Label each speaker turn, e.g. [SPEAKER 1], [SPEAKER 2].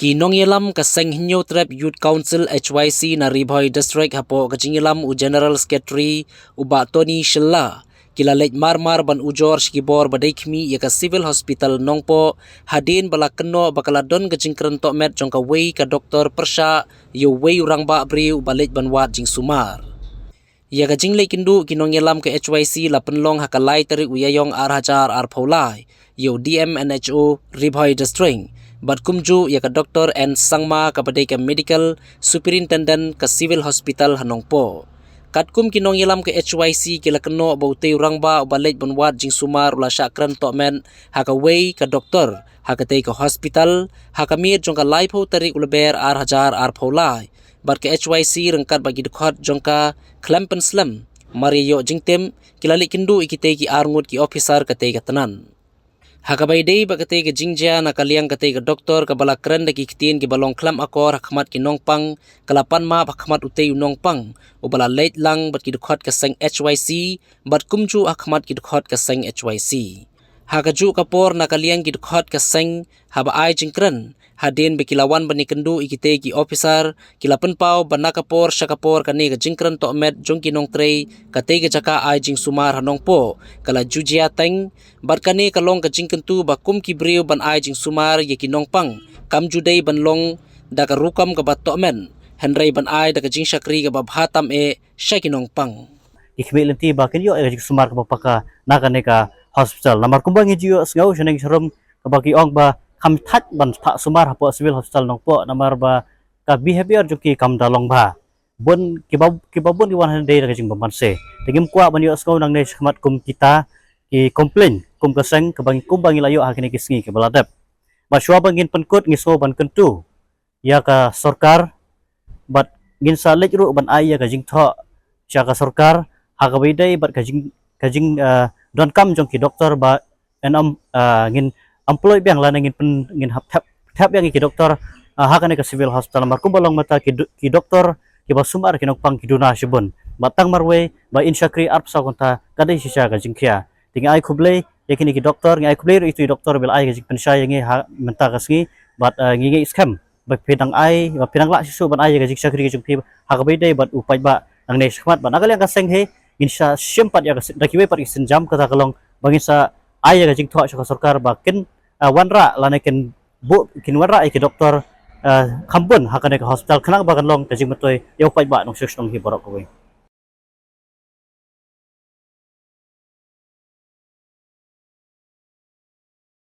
[SPEAKER 1] Kinong yelam kaseng hinyo trap Youth Council HYC na Ribhoy District hapo kajingilam u General Secretary uba Tony Shilla kilalet marmar ban ujor shkibor badaikmi ya ka civil hospital nongpo hadin bala keno bakaladon kajingkren tok met jongka wei ka doktor persha yo wei urang ba bri ubalet banwat jing sumar. Ya ka jinglei kindu kinong yelam ke HYC la penlong hakalai teri uyayong arhajar arpolai yo DMNHO Ribhoy District. Bat kumju ya ka doktor and sangma kapadai ka medical superintendent ka civil hospital hanongpo. Katkum kinong yelam ke HYC kila keno baute urang ba ubalet banwat jing sumar ula syakran tok men haka wei ka doktor haka tei ka hospital haka mir jongka laipo tarik uleber arhajar arpolai. Bat ke HYC rengkat bagi dekhot jongka Klempen Slam Mario jingtem kilalik kindu ikite ki arngut ki officer ka tei ka tenan. Hakabai dei bakate ke jingja nakaliang kate ke doktor ke bala keren daki kitin ke balong klam akor hakmat ki nongpang kalapan ma hakmat utei nongpang ubala late lang bat ki dekhot ke seng HYC bat kumju hakmat ki dekhot ke seng HYC. Hakaju kapor nakaliang ki dekhot ke seng haba ai jingkren hadin bekilawan bani kendu ikite ki officer kilapen pau banakapor syakapor kani ke jingkren tok met jongki nong trei kate ke jaka ai jing sumar hanongpo kala jujia teng bat kani kalong ke jingken tu bakum ki briu ban ai jing sumar ye ki nongpang kam judei ban long da ka rukam ke bat tok men henrei ban ai da ka jing syakri ke bab hatam e syaki nongpang
[SPEAKER 2] ikbe lenti bakin yo jing sumar ke bapaka nakane ka hospital namar kumbang jiyo sngau sheneng serum ke bagi ong ba kam that ban tak sumar hapo civil hospital nongpo namar ba ka behavior juki kam dalong ba bon kibabun di 100 day jing bamanse tegim kwa ban yo sngau nang ne khmat kum kita ki complain kum kaseng ke bang kumbang layo hakini kisngi ke baladap ba shwa bangin penkut ngiso ban kentu ya ka sarkar bat ngin salej ru ban ai ya ka jing tho sya ka sarkar hakabidai bat kajing don kam jong ki doktor ba enam ngin employ biang la ngin hap yang ki doktor hakane ka civil hospital mar kumbalong mata ki doktor ki basumar ki nokpang ki duna shibun batang marwe ba insyakri arp sa konta kadai sisa ka jingkhia tinga ai khuble yakini ki doktor ngai khuble itu doktor bel ai ka jing pensya yang menta kasngi bat ngi scam ba pedang ai ba pedang la sisu ban ai ka jing syakri ki jingpi hakabidai bat upai ba nang ne khmat ban agal yang ka seng he insya sempat ya dakiwe par isenjam kata kalong bangisa ai ka jing thwa sa sarkar ba ken wanra lane ken bu kin wanra ki doktor khambun hakane ka hospital khanang ba kan long ka jing matoy yo pai ba nong seksong hi borok ko